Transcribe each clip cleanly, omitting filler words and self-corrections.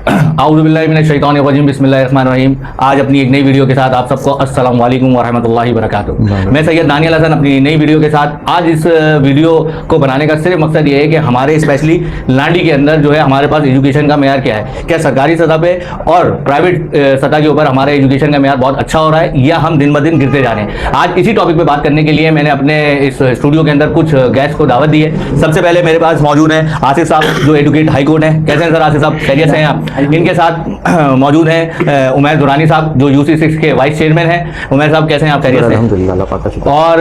औज़ुबिल्लाहिमिनश्शैतानिर्रजीम बिस्मिल्लाहिर्रहमानिर्रहीम। आज अपनी एक नई वीडियो के साथ आप सबको अस्सलाम वालेकुम वरहमतुल्लाहि वबरकातुहू। मैं सैयद दानियल हसन अपनी नई वीडियो के साथ। आज इस वीडियो को बनाने का सिर्फ मकसद ये है कि हमारे स्पेशली लांडी के अंदर जो है हमारे पास एजुकेशन का मेयार क्या है, क्या सरकारी सतह पे और प्राइवेट सतह के ऊपर हमारे एजुकेशन का मेयार बहुत अच्छा हो रहा है या हम दिन ब दिन गिरते जा रहे हैं। आज इसी टॉपिक पे बात करने के लिए मैंने अपने इस स्टूडियो के अंदर कुछ गेस्ट को दावत दी है। सबसे पहले मेरे पास मौजूद है आसिफ साहब जो एडवोकेट हाई कोर्ट है। कैसे हैं सर आसिफ साहब, खैरियत से हैं आप? इनके साथ मौजूद हैं उमैर दुरानी साहब जो UC6 के वाइस चेयरमैन हैं। उमैर साहब कैसे हैं आप? खैरियत से? अल्हम्दुलिल्लाह। और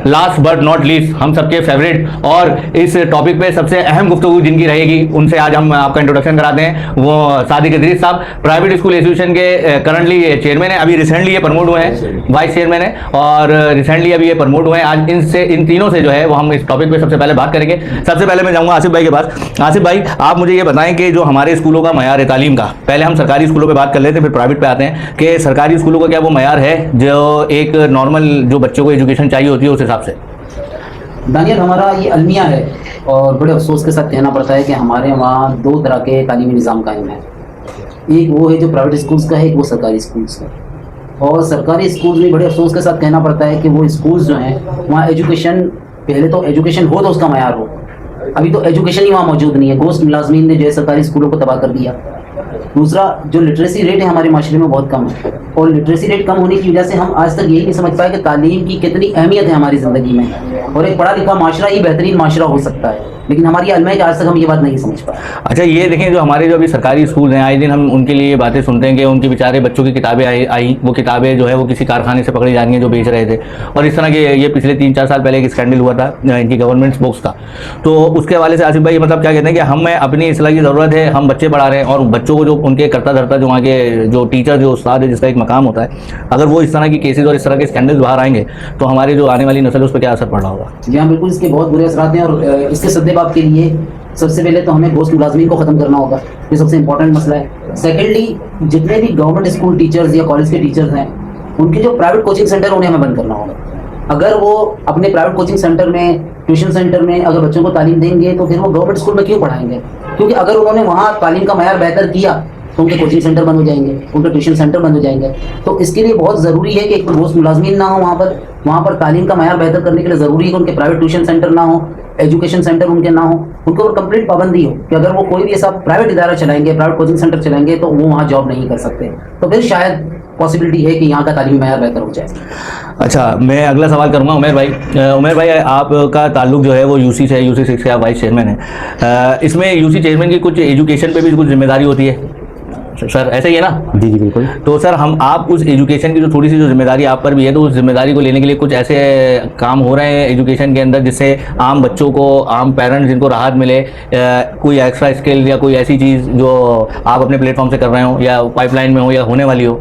लास्ट बट नॉट लीस्ट हम सबके फेवरेट और इस टॉपिक पे सबसे अहम गुफ्तगू जिनकी रहेगी उनसे आज हम आपका इंट्रोडक्शन कराते हैं, वो सादिक इदरीस साहब प्राइवेट स्कूल एसोसिएशन के करंटली चेयरमैन है। अभी रिसेंटली ये प्रमोट हुए हैं, वाइस चेयरमैन है और रिसेंटली अभी ये प्रमोट हुए हैं। आज इन तीनों से जो है वो हम इस टॉपिक पे सबसे पहले बात करेंगे। सबसे पहले मैं जाऊंगा आसिफ भाई के पास। आसिफ भाई, आप मुझे ये बताएं कि जो हमारे स्कूलों का मयार है तालीम का, पहले हम सरकारी स्कूलों पे बात कर लेते हैं फिर प्राइवेट पे आते हैं, कि सरकारी स्कूलों का क्या वो मयार है जो एक नॉर्मल जो बच्चों को एजुकेशन चाहिए होती है उस हिसाब से? दानियल, हमारा ये अलमिया है और बड़े अफसोस के साथ कहना पड़ता है कि हमारे वहाँ दो तरह के तालीमी निज़ाम कायम है। एक वो है जो प्राइवेट स्कूल्स का है, एक वो सरकारी स्कूल्स का। और सरकारी स्कूल्स में बड़े अफसोस के साथ कहना पड़ता है कि वो स्कूल्स जो हैं वहाँ एजुकेशन, पहले तो एजुकेशन हो तो उसका मयार हो, अभी तो एजुकेशन ही वहाँ मौजूद नहीं है। गोश्त मुलाजमीन ने जो है सरकारी स्कूलों को तबाह कर दिया। दूसरा, जो लिटरेसी रेट है हमारे माशरे में बहुत कम है और लिटरेसी रेट कम होने की वजह से हम आज तक यही नहीं समझ पाए कि तालीम की कितनी अहमियत है हमारी ज़िंदगी में और एक पढ़ा लिखा माशरा ही बेहतरीन माशरा हो सकता है, लेकिन हमारी अलम है कि आज तक हम ये बात नहीं समझ पाए। अच्छा, ये देखें जो हमारे जो अभी सरकारी स्कूल हैं, आए दिन हम उनके लिए ये बातें सुनते हैं कि उनके बेचारे बच्चों की किताबें आई वो किताबें जो है वो किसी कारखाने से पकड़ी जा रही हैं जो बेच रहे थे, और इस तरह के ये पिछले 3-4 साल पहले एक स्कैंडल हुआ था इनकी गवर्नमेंट बुक्स का। तो उसके हवाले से आसिफ भाई मतलब क्या कहते हैं कि हमें अपनी इस्लाह की ज़रूरत है, हम बच्चे पढ़ा रहे हैं और बच्चों को जो उनके करता धरता जो वहाँ के जो टीचर जो उस्ताद है जिसका एक मकाम होता है, अगर वो इस तरह की केसेज और इस तरह के स्कैंडल्स बाहर आएंगे तो हमारी जो आने वाली नस्ल है उस पर क्या असर पड़ रहा होगा? जी हाँ, बिल्कुल, इसके बहुत बुरे असरात हैं और इसके सद्देबाब के लिए सबसे पहले तो हमें गोश्त मुलाजमीन को ख़त्म करना होगा, ये सबसे इंपॉर्टेंट मसला है। सेकेंडली, जितने भी गवर्नमेंट स्कूल टीचर्स या कॉलेज के टीचर्स हैं उनके जो प्राइवेट कोचिंग सेंटर उन्हें हमें बंद करना होगा। अगर वो अपने प्राइवेट कोचिंग सेंटर में, ट्यूशन सेंटर में अगर बच्चों को तालीम देंगे तो फिर वो गवर्नमेंट स्कूल में क्यों पढ़ाएंगे? क्योंकि अगर उन्होंने वहाँ तालीम का मयार बेहतर किया तो उनके कोचिंग सेंटर बंद हो जाएंगे, उनके ट्यूशन सेंटर बंद हो जाएंगे। तो इसके लिए बहुत ज़रूरी है कि एक गोश्त मुलाजमीन ना हो वहाँ पर तालीम का मयार बेहतर करने के लिए ज़रूरी है कि उनके प्राइवेट ट्यूशन सेंटर ना हो, एजुकेशन सेंटर उनके ना हो, उनके ऊपर कंप्लीट पाबंदी हो कि अगर वो कोई भी ऐसा प्राइवेट इदारा चलाएंगे, प्राइवेट कोचिंग सेंटर चलाएंगे तो वो वहाँ जॉब नहीं कर सकते। तो फिर शायद पॉसिबिलिटी है कि यहाँ का तालीमी मयार बेहतर हो जाए। अच्छा, मैं अगला सवाल करूँगा उमैर भाई। उमैर भाई, आपका ताल्लुक जो है वो UC से है, UC6 के आप वाइस चेयरमैन है। इसमें UC चेयरमैन की कुछ एजुकेशन पे भी कुछ जिम्मेदारी होती है सर, ऐसा ही है ना? जी जी बिल्कुल। तो सर आप उस एजुकेशन की जो थोड़ी सी जो जिम्मेदारी आप पर भी है, तो उस जिम्मेदारी को लेने के लिए कुछ ऐसे काम हो रहे हैं एजुकेशन के अंदर जिससे आम बच्चों को, आम पेरेंट्स जिनको राहत मिले, कोई एक्स्ट्रा स्किल या कोई ऐसी चीज़ जो आप अपने प्लेटफॉर्म से कर रहे हो या पाइपलाइन में हो या होने वाली हो?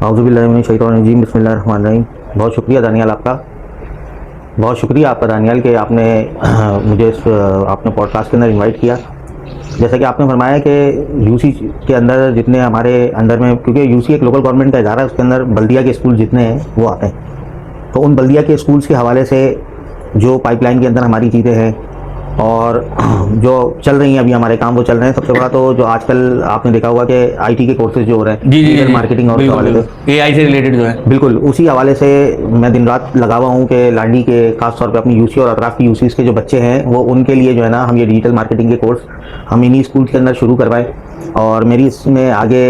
औज़ुबिल्लाहिमिनश्शैतानिर्रजीम बिस्मिल्लाहिर्रहमानिर्रहीम। बहुत शुक्रिया दानियाल आपका, बहुत शुक्रिया आपका दानियाल कि आपने मुझे आपने पॉडकास्ट के अंदर इन्वाइट किया। जैसा कि आपने फरमाया कि UC के अंदर जितने हमारे अंदर में, क्योंकि UC एक लोकल गवर्नमेंट का इदारा है, उसके अंदर बल्दिया के स्कूल जितने हैं वो आते हैं। तो उन बल्दिया के स्कूल्स के हवाले से जो पाइपलाइन के अंदर हमारी चीज़ें हैं और जो चल रही हैं अभी हमारे काम वो चल रहे हैं। सबसे बड़ा तो जो आजकल आपने देखा होगा कि IT के कोर्सेज जो हो रहे हैं, डिजिटल मार्केटिंग और हवाले से, AI से रिलेटेड जो है, बिल्कुल उसी हवाले से मैं दिन रात लगा हुआ हूँ कि लांडी के खासतौर पे अपनी UC और अतराफ की UCs के जो बच्चे हैं वो उनके लिए जो है ना हम ये डिजिटल मार्केटिंग के कोर्स हम इन्हीं स्कूल के अंदर शुरू करवाएं। और मेरी इसमें आगे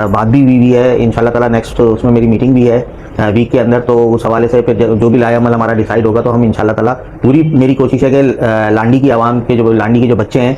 बात भी हुई है इंशाल्लाह ताला, नेक्स्ट उसमें मेरी मीटिंग भी है वीक के अंदर। तो उस हवाले से फिर जो भी लायामल हमारा डिसाइड होगा तो हम इंशाल्लाह ताला, पूरी मेरी कोशिश है कि लांडी की आवाम के जो लांडी के जो बच्चे हैं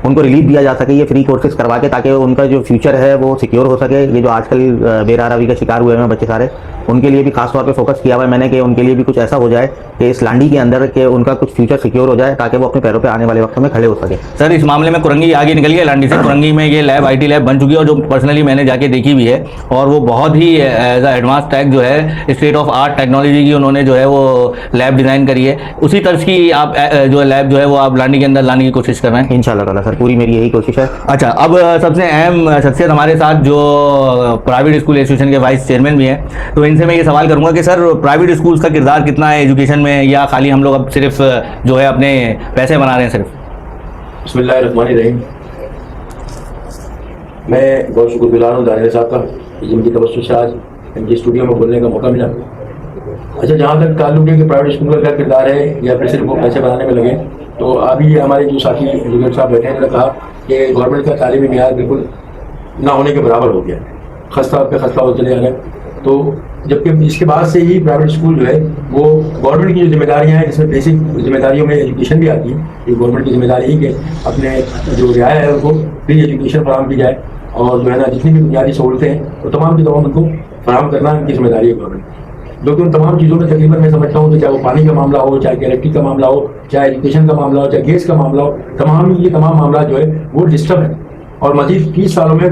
उनको रिलीफ दिया जा सके ये फ्री कोर्सेज करवा के, ताकि उनका जो फ्यूचर है वो सिक्योर हो सके। ये जो आजकल बेरारवी का शिकार हुए हैं बच्चे सारे, उनके लिए भी खास तौर पे फोकस किया हुआ है मैंने कि उनके लिए भी कुछ ऐसा हो जाए कि इस लांडी के अंदर के उनका कुछ फ्यूचर सिक्योर हो जाए ताकि वो अपने पैरों पे आने वाले वक्त में खड़े हो सके। सर, इस मामले में कुरंगी आगे निकल गया लांडी से। कुरंगी में ये लैब IT लैब बन चुकी है और जो पर्सनली मैंने जाके देखी भी है और वो बहुत ही एज एडवांस टैग जो है स्टेट ऑफ आर्ट टेक्नोलॉजी की उन्होंने जो है वो लैब डिज़ाइन करी है। उसी तरह की आप जो लैब जो है वो आप लांडी के अंदर लाने की कोशिश कर रहे हैं? इंशाल्लाह ताला सर, पूरी मेरी यही कोशिश है। अच्छा, अब सबसे अहम शख्सियत हमारे साथ जो प्राइवेट स्कूल एसोसिएशन के वाइस चेयरमैन भी हैं, तो इनसे मैं ये सवाल करूंगा कि सर प्राइवेट स्कूल्स का किरदार कितना है एजुकेशन में, या खाली हम लोग अब सिर्फ जो है अपने पैसे बना रहे हैं सिर्फ? बिस्मिल्लाहिर्रहमानिर्रहीम। मैं बहुत शुक्रगुजार हूँ दानियल साहब का कि जिनकी तवज्जो से आज इनके स्टूडियो में बोलने का मौका मिला। अच्छा, जहाँ तक ताल्लुक है कि प्राइवेट स्कूल का क्या किरदार है या फिर सिर्फ वो पैसे बनाने में लगे, तो अभी हमारे जो साथी एजुकेटर साहब बैठे हैं उन्होंने कहा कि गवर्नमेंट का तालीमी मियार बिल्कुल ना होने के बराबर हो गया, खस्ता पे खस्ता होते चले आ रहे। तो जबकि इसके बाद से ही प्राइवेट स्कूल जो है वो गवर्नमेंट की जो जिम्मेदारियाँ हैं, जिसमें बेसिक जिम्मेदारियों में एजुकेशन भी आती है, ये गवर्नमेंट की जिम्मेदारी है कि अपने जो रियाया है उनको फ्री एजुकेशन फराहम की जाए और जो है ना जितनी भी बुनियादी सहूलतें हैं तो तमाम की तमाम उनको फराहम करना उनकी जिम्मेदारी है गवर्नमेंट। जो कि उन तमाम चीज़ों में तकरीबन मैं समझता हूँ कि चाहे वो पानी का मामला हो, चाहे इलेक्ट्रिक का मामला हो, चाहे एजुकेशन का मामला हो, चाहे गैस का मामला हो, तमाम मामला जो है वो डिस्टर्ब है और मजीद 30 सालों में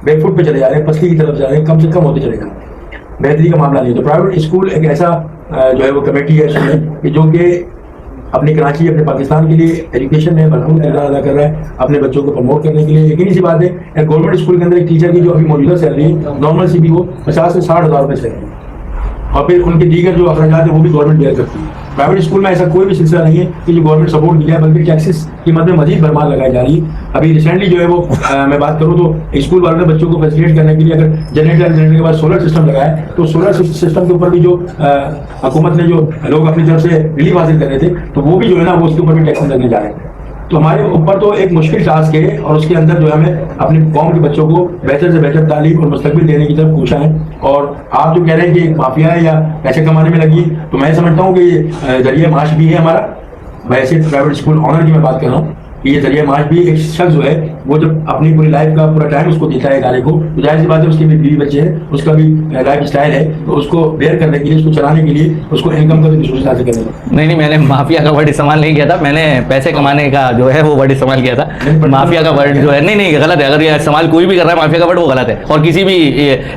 बैकफुट पे चले जा रहे हैं, पसली की तरफ जा रहे हैं, कम से कम होते चले जा रहे हैं, बेहतरी का मामला नहीं। तो प्राइवेट स्कूल एक ऐसा जो है वो कमेटी है इसमें कि जो कि अपनी कराची, अपने पाकिस्तान के लिए एजुकेशन में भरपूर किरदार अदा कर रहा है, अपने बच्चों को प्रमोट करने के लिए। यकीन सी बात है गवर्नमेंट स्कूल के अंदर एक टीचर की जो अभी मौजूदा सैलरी है नॉर्मल सी भी वो 50 से 60 हज़ार रुपये सैलरी है और फिर उनके दीगर जो अखराजात है वो भी गवर्नमेंट बेयर करती है। प्राइवेट स्कूल में ऐसा कोई भी सिलसिला नहीं है कि जो गवर्नमेंट सपोर्ट दिया है, बल्कि टैक्सेस की मद में मजीद भरमार लगाई जा रही है। अभी रिसेंटली जो है वो मैं बात करूँ तो स्कूल वालों ने बच्चों को फैसिलिटेट करने के लिए अगर जनरेटर के बाद सोलर सिस्टम लगाया, तो सोलर सिस्टम के ऊपर भी जो हुकूमत ने जो लोग अपनी तरफ से रिलीफ हासिल कर रहे थे, तो वो भी जो है ना वो उसके ऊपर भी टैक्सेस लगने जा रहे हैं। तो हमारे ऊपर तो एक मुश्किल टास्क है और उसके अंदर जो है हमें अपनी कौम के बच्चों को बेहतर से बेहतर तालीम और मुस्तकबिल देने की तरफ कोशिश है। और आप जो कह रहे हैं कि माफिया है या पैसे कमाने में लगी, तो मैं समझता हूँ कि जरिए माश भी है हमारा। वैसे प्राइवेट स्कूल ऑनर की मैं बात कर रहा हूँ कि ये जरिए माश भी एक शख्स जो है वो जब अपनी पूरी लाइफ का पूरा टाइम उसको देता है इदारे को, तो जाहिर सी बात है उसके भी बीवी बच्चे हैं, उसका भी लाइफ स्टाइल है, तो उसको बेयर करने के लिए, उसको चलाने के लिए, उसको इनकम का भी सोर्स हासिल करने का। नहीं, मैंने माफिया का वर्ड इस्तेमाल नहीं किया था, मैंने पैसे कमाने का जो है वो वर्ड इस्तेमाल किया था। माफिया का वर्ड जो है नहीं गलत है, अगर ये इस्तेमाल कोई भी कर रहा है माफिया का वर्ड वो गलत है। और किसी भी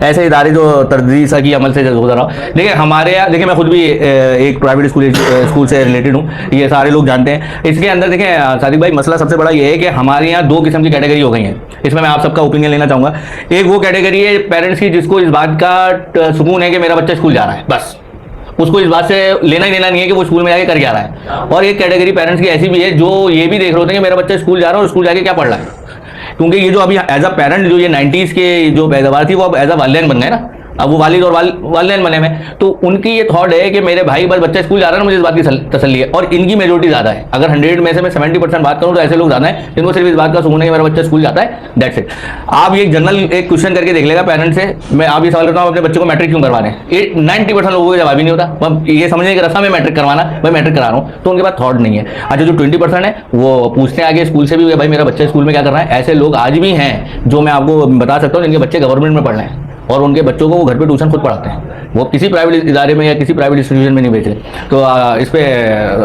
ऐसे इदारे जो तदरीसा की अमल से गुजर रहा हो, देखिए हमारे यहाँ, देखिए मैं खुद भी एक प्राइवेट स्कूल से रिलेटेड हूँ, ये सारे लोग जानते हैं। इसके अंदर देखें सादिक भाई, मसला सबसे बड़ा ये है कि हमारे यहाँ दो किस्म की कैटेगरी हो गई है। इसमें मैं आप सबका ओपिनियन लेना चाहूंगा। एक वो कैटेगरी है पेरेंट्स की जिसको इस बात का सुकून है कि मेरा बच्चा स्कूल जा रहा है, बस उसको इस बात से लेना ही देना नहीं है कि वो स्कूल में जाके कर क्या रहा है। और एक कैटेगरी पेरेंट्स की ऐसी भी है जो ये भी देख रहे होते हैं कि मेरा बच्चा स्कूल जा रहा है और स्कूल जाके क्या पढ़ रहा है, क्योंकि ये जो अभी एज अ पेरेंट जो ये 90s के जो पैदावार थी वो अब एज अ वालिदैन बन गए ना, अब वो वालिद और वालिदैन बने में, तो उनकी ये थॉट है कि मेरे भाई बस बच्चा स्कूल जा रहा है ना, मुझे इस बात की तसल्ली है। और इनकी मेजोरिटी ज़्यादा है, अगर 100 में से मैं 70% बात करूँ तो ऐसे लोग ज़्यादा हैं जिनको सिर्फ इस बात का सुकून है कि मेरा बच्चा स्कूल जाता है, दैट्स इट। आप ये जनरल एक क्वेश्चन करके देख लेगा पेरेंट्स से, मैं आप ये सवाल करता हूँ अपने बच्चे को मैट्रिक क्यों करवा रहे हैं, 90% लोगों को जवाब ही नहीं होता। अब ये समझने के रस्ता में मैट्रिक करवाना, भाई मैट्रिक करा रहा हूँ, तो उनके पास थॉट नहीं है। अच्छा, जो 20% है वो पूछते हैं आगे स्कूल से भी, भाई मेरा बच्चा स्कूल में क्या कर रहा है। ऐसे लोग आज भी हैं जो मैं आपको बता सकता हूँ जिनके बच्चे गवर्नमेंट में पढ़ रहे हैं और उनके बच्चों को वो घर पे ट्यूशन खुद पढ़ाते हैं, वो किसी प्राइवेट इदारे में या किसी प्राइवेट इंस्टीट्यूशन में नहीं भेजते। तो इस पे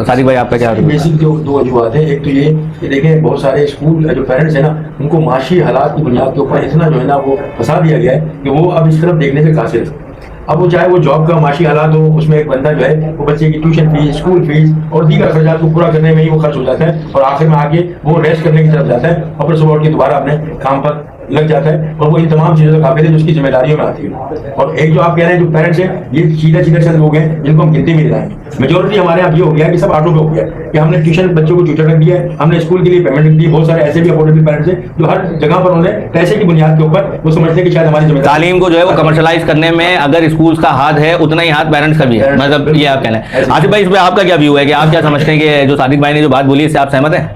सादिक भाई आपका क्या? बेसिक जो दो वजूहत है, एक तो ये कि देखें बहुत सारे स्कूल जो पेरेंट्स है ना, उनको माशी हालात की बुनियाद के ऊपर इतना जो है ना वो फंसा दिया गया है कि वो अब इस तरफ देखने से कासिर है। अब वो चाहे वो जॉब का माशी हालात हो, उसमें एक बंदा जो है वो बच्चे की ट्यूशन फीस, स्कूल फीस और दीगर अखराजात को पूरा करने में ही वो खर्च हो जाता है और आखिर में आके वो रेस्ट करने की तरफ जाता है और फिर सुबह उठ के दोबारा अपने काम पर लग जाता है और वो इन तमाम चीज़ों का काबिल है जो उसकी जिम्मेदारियों में आती है। और एक जो आप कह रहे हैं जो पेरेंट्स हैं, ये सीधा चंद लोग हैं जिनको हम गिनती में लाएंगे। मेजोरिटी हमारे यहाँ ये हो गया कि सब ऑटो पे हो गया कि हमने ट्यूशन बच्चों को ट्यूटर रख दिया है, हमने स्कूल के लिए पेमेंट रख दी। बहुत सारे ऐसे भी अफोर्डेबल पेरेंट्स हैं जो हर जगह पर उन्होंने पैसे की बुनियाद के ऊपर वो समझते हैं कि शायद हमारी जिम्मेदारी तालीम को जो है वो कमर्शलाइज करने में अगर स्कूल का हाथ है उतना ही हाथ पेरेंट्स का भी है, मतलब ये आप कहना है। आसिफ भाई, इस पर आपका क्या व्यू है कि आप क्या समझते हैं कि जो सादिक भाई ने जो बात बोली इससे आप सहमत हैं?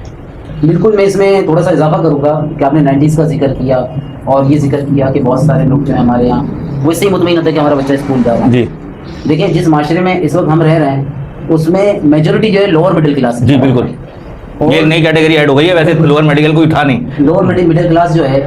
बिल्कुल, मैं इसमें थोड़ा सा इजाफा करूंगा कि आपने 90s का जिक्र किया और ये जिक्र किया कि बहुत सारे लोग जो है हमारे यहाँ वो इससे ही मुतमईन होते हैं कि हमारा बच्चा स्कूल जा रहा है। जी देखिए, जिस माशरे में इस वक्त हम रह रहे हैं उसमें मेजोरिटी जो है लोअर मिडिल क्लास। जी बिल्कुल, ये नई कैटेगरी ऐड हो गई है, वैसे लोअर मेडिकल कोई था नहीं। लोअर मिडिल क्लास जो है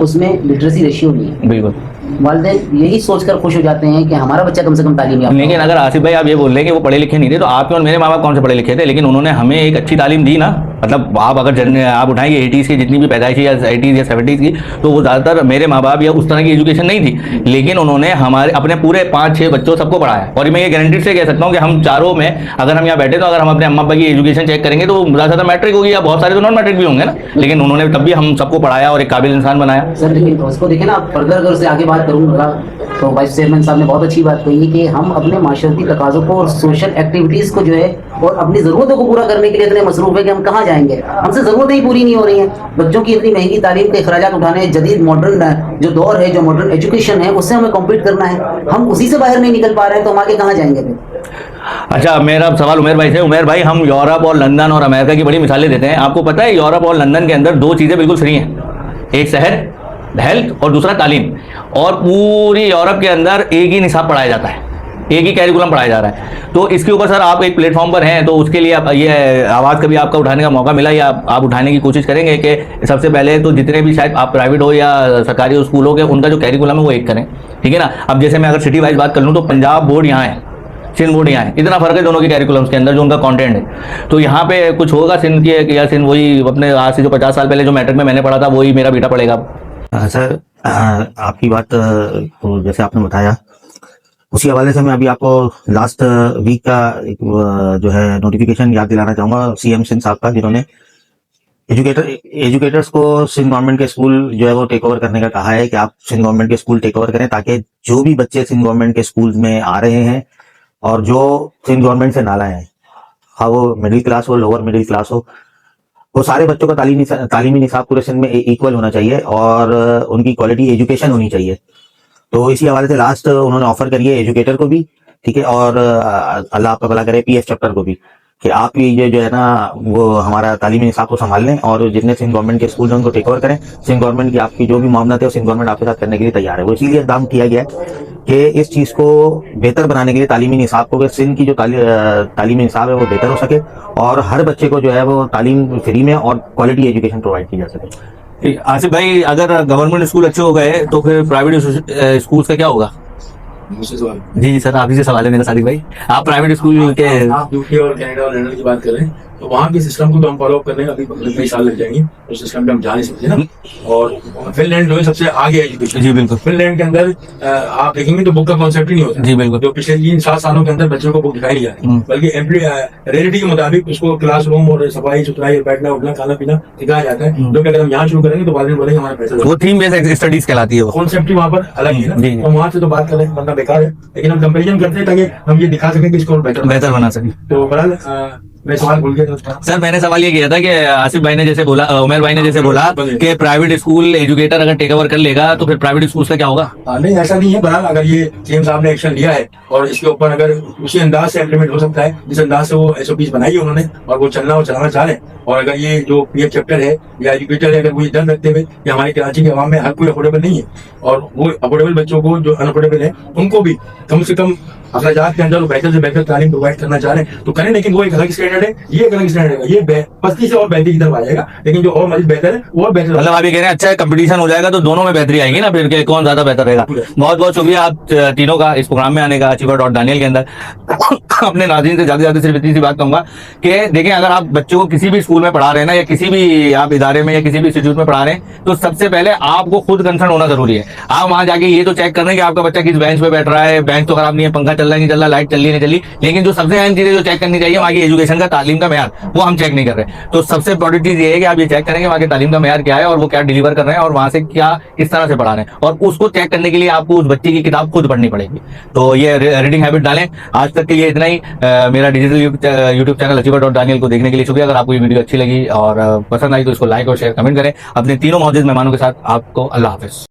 उसमें लिटरेसी रेशियो नहीं है। बिल्कुल, वालिदैन यही सोचकर खुश हो जाते हैं कि हमारा बच्चा कम से कम तालीम याफ्ता। लेकिन अगर आसिफ भाई आप ये बोल रहे हैं कि वो पढ़े लिखे नहीं थे, तो आपके और मेरे माँ बाप कौन से पढ़े लिखे थे, लेकिन उन्होंने हमें एक अच्छी तालीम दी ना। मतलब आप अगर आप उठाएंगे 80s की जितनी भी पैदाइशी या 80s या 70s की, तो वो ज़्यादातर मेरे माँ बाप या उस तरह की एजुकेशन नहीं थी, लेकिन उन्होंने हमारे अपने पूरे 5-6 बच्चों सबको पढ़ाया। और मैं ये गारंटी से कह सकता हूँ कि हम चारों में अगर हम यहाँ बैठे तो अगर हम अपने अम्मा अब्बा की एजुकेशन चेक करेंगे तो ज़्यादा मैट्रिक होगी या बहुत सारे तो नॉन मैट्रिक भी होंगे ना, लेकिन उन्होंने तब भी हम सबको पढ़ाया और एक काबिल इंसान बनाया। सर लेकिन उसको देखें ना, फर्दर अगर उससे आगे बात करूँगा तो वाइस चेयरमैन साहब ने बहुत अच्छी बात कही कि हम अपने माशरती तकाज़ों को और सोशल एक्टिविटीज़ को जो है और अपनी ज़रूरतों को पूरा करने के लिए इतने मसरूफ़ है कि हम कहाँ जाएंगे? हमसे जरूरतें ही पूरी नहीं हो रही हैं। बच्चों की इतनी महंगी तालीम के अखराजात उठाने, जदीद मॉडर्न जो दौर है, जो मॉडर्न एजुकेशन है, उससे हमें कॉम्पीट करना है। हम उसी से बाहर नहीं निकल पा रहे हैं तो हम आगे कहाँ जाएंगे फिर? अच्छा, मेरा सवाल उमेर भाई से। उमेर भाई, हम यूरोप और लंदन और अमेरिका की बड़ी मिसालें देते हैं। आपको पता है यूरोप और लंदन के अंदर दो चीज़ें बिल्कुल फ्री हैं, एक सेहत हेल्थ और दूसरा तालीम। और पूरी यूरोप के अंदर एक ही निसाब पढ़ाया जाता है, एक ही कैरिकुलम पढ़ाया जा रहा है। तो इसके ऊपर सर आप एक प्लेटफॉर्म पर हैं, तो उसके लिए आप ये आवाज़ कभी आपका उठाने का मौका मिला या आप उठाने की कोशिश करेंगे कि सबसे पहले तो जितने भी शायद आप प्राइवेट हो या सरकारी हो स्कूल हो के उनका जो कैरिकुलम है वो एक करें, ठीक है ना। अब जैसे मैं अगर सिटी वाइज बात कर लूँ तो पंजाब बोर्ड यहाँ है, सिंध बोर्ड यहाँ है, इतना फर्क है दोनों के कैरिकुलम्स के अंदर जो उनका कंटेंट है। तो यहाँ पे कुछ होगा सिंध के या सिंध वही अपने आज से जो 50 साल पहले जो मैट्रिक में मैंने पढ़ा था वही मेरा बेटा पढ़ेगा? सर आपकी बात तो जैसे आपने बताया उसी हवाले से मैं अभी आपको लास्ट वीक का एक जो है नोटिफिकेशन याद दिलाना चाहूंगा सीएम सिंध साहब का, जिन्होंने एजुकेटर्स को सिंध गवर्नमेंट के स्कूल जो है वो टेक ओवर करने का कहा है कि आप सिंध गवर्नमेंट के स्कूल टेक ओवर करें, ताकि जो भी बच्चे सिंध गवर्नमेंट के स्कूल में आ रहे हैं और जो सिंध गवर्नमेंट से नाला है, हाँ वो मिडिल क्लास हो लोअर मिडिल क्लास हो, वो सारे बच्चों का तालीमी निसाब पूरे सिंध में इक्वल होना चाहिए और उनकी क्वालिटी एजुकेशन होनी चाहिए। तो इसी हवाले से लास्ट उन्होंने ऑफर करी है एजुकेटर को भी, ठीक है, और अल्लाह आपका भला करे पीएफ चैप्टर को भी, कि आप ये जो है ना वो हमारा तालीमी निसाब को संभाल लें और जितने सिंध गवर्नमेंट के स्कूल हैं उनको टेक ओवर करें। सिंध गवर्नमेंट की आपकी जो भी मामलात है वो सिंध गवर्नमेंट आपके साथ करने के लिए तैयार है। वो इसीलिए इक़दाम किया गया है कि इस चीज़ को बेहतर बनाने के लिए तालीमी निसाब को, सिंध की जो तालीमी निसाब है वो बेहतर हो सके और हर बच्चे को जो है वो तालीम फ्री में और क्वालिटी एजुकेशन प्रोवाइड की जा सके। आसिफ भाई, अगर गवर्नमेंट स्कूल अच्छे हो गए तो फिर प्राइवेट स्कूल का क्या होगा? मुझसे सवाल जी सर, आप ही से सवाल है मेरा सादिक भाई। आप प्राइवेट स्कूल के आप यूके और कनाडा और लंदन की बात कर रहे हैं तो वहाँ के सिस्टम को तो हम फॉलो अप करने अभी कई साल लग जाएंगे, उस सिस्टम पे हम जा नहीं सकते ना। और फिनलैंड जो है सबसे आगे एजुकेशन, जी बिल्कुल, फिनलैंड के अंदर आप देखेंगे तो बुक का कॉन्सेप्ट ही नहीं होता। जी बिल्कुल, जो पिछले 3-7 सालों के अंदर बच्चों को बुक दिखाई नहीं जाती, बल्कि रियलिटी के मुताबिक उसको क्लासरूम और सफाई सुथराई, बैठना उठना खाना पीना सिखाया जाता है। जो कि अगर हम यहाँ शुरू करेंगे तो बाद में बोलेंगे हमारा पैसा, वो थीम बेस्ड स्टडीज कहलाती है, वो कॉन्सेप्ट ही वहाँ पर अलग है ना। तो वहाँ से तो बात कर रहे हैं बंदा बेकार है, लेकिन हम कंपेरिजन करते हैं ताकि हम ये दिखा सकें कि इसको बेहतर बना सके। तो बहरहाल मैं सवाल भूल गया था सर। मैंने सवाल ये किया था कि आसिफ भाई ने जैसे बोला, उमेर भाई ने जैसे बोला कि प्राइवेट स्कूल एजुकेटर अगर टेक ओवर कर लेगा तो फिर प्राइवेट स्कूल का क्या होगा? नहीं, ऐसा नहीं है। बहरहाल अगर ये सीएम साहब ने एक्शन लिया है और इसके ऊपर अगर उसी अंदाज से इम्प्लीमेंट हो सकता है जिस अंदाज से वो एसओपीज बनाई है उन्होंने और वो चलाना चाह रहे हैं, और अगर ये जो पीएफ चैप्टर है या एजुकेटर है अगर वो ये डर रखते हुए कि हमारे कराची के अवाम में हर कोई अफोर्डेबल नहीं है और वो अफोर्डेबल बच्चों को जो अनअफोर्डेबल है उनको भी कम से कम अखराजात के अंदर बेहतर से बेहतर तालीम प्रोवाइड करना चाह रहे हैं तो करें, लेकिन वो एक अलग स्टैंडर्ड है, ये एक अलग स्टैंडर्ड है। ये पस्ती से और बेहतरी की तरफ आ जाएगा, लेकिन जो और मजीद बेहतर है वो और बेहतर। मतलब आप ये कह रहे हैं अच्छा कंपटीशन हो जाएगा तो दोनों में बेहतरी आएगी ना, फिर के कौन ज्यादा बेहतर रहेगा। बहुत बहुत शुक्रिया आप तीनों का इस प्रोग्राम में आने का, achiever.daniel के अंदर। अपने नाज़रीन से ज्यादा सिर्फ इतनी सी बात कहूंगा कि देखें, अगर आप बच्चों को किसी भी स्कूल में पढ़ा रहे हैं ना या किसी भी आप इदारे में या किसी भी इंस्टीट्यूट में पढ़ा रहे हैं तो सबसे पहले आपको खुद कंसर्न होना जरूरी है। आप वहां जाके ये तो चेक कर रहे हैं कि आपका बच्चा किस बेंच पे बैठ रहा है, बेंच तो खराब नहीं है, पंखा चल रहा है नहीं चल रहा, लाइट चल रही नहीं चली, लेकिन जो सबसे अहम चीजें जो चेक करनी चाहिए वहाँ की एजुकेशन का, तालीम का मेयार, वो हम चेक नहीं कर रहे। तो सबसे इंपॉर्टेंट चीज ये है कि आप ये चेक करेंगे वहाँ के तालीम का मेयार क्या है और वो क्या डिलीवर कर रहे हैं और वहां से क्या किस तरह से पढ़ा रहे हैं, और उसको चेक करने के लिए आपको उस बच्चे की किताब खुद पढ़नी पड़ेगी। तो ये रीडिंग हैबिट डालें। आज तक के लिए इतना ही। मेरा डिजिटल यूट्यूब चैनल achiever.daniel को देखने के लिए शुक्रिया। अगर आपको ये वीडियो अच्छी लगी और पसंद आई तो इसको लाइक और शेयर कमेंट करें। अपने तीनों मौजूद मेहमानों के साथ आपको अल्लाह हाफिज।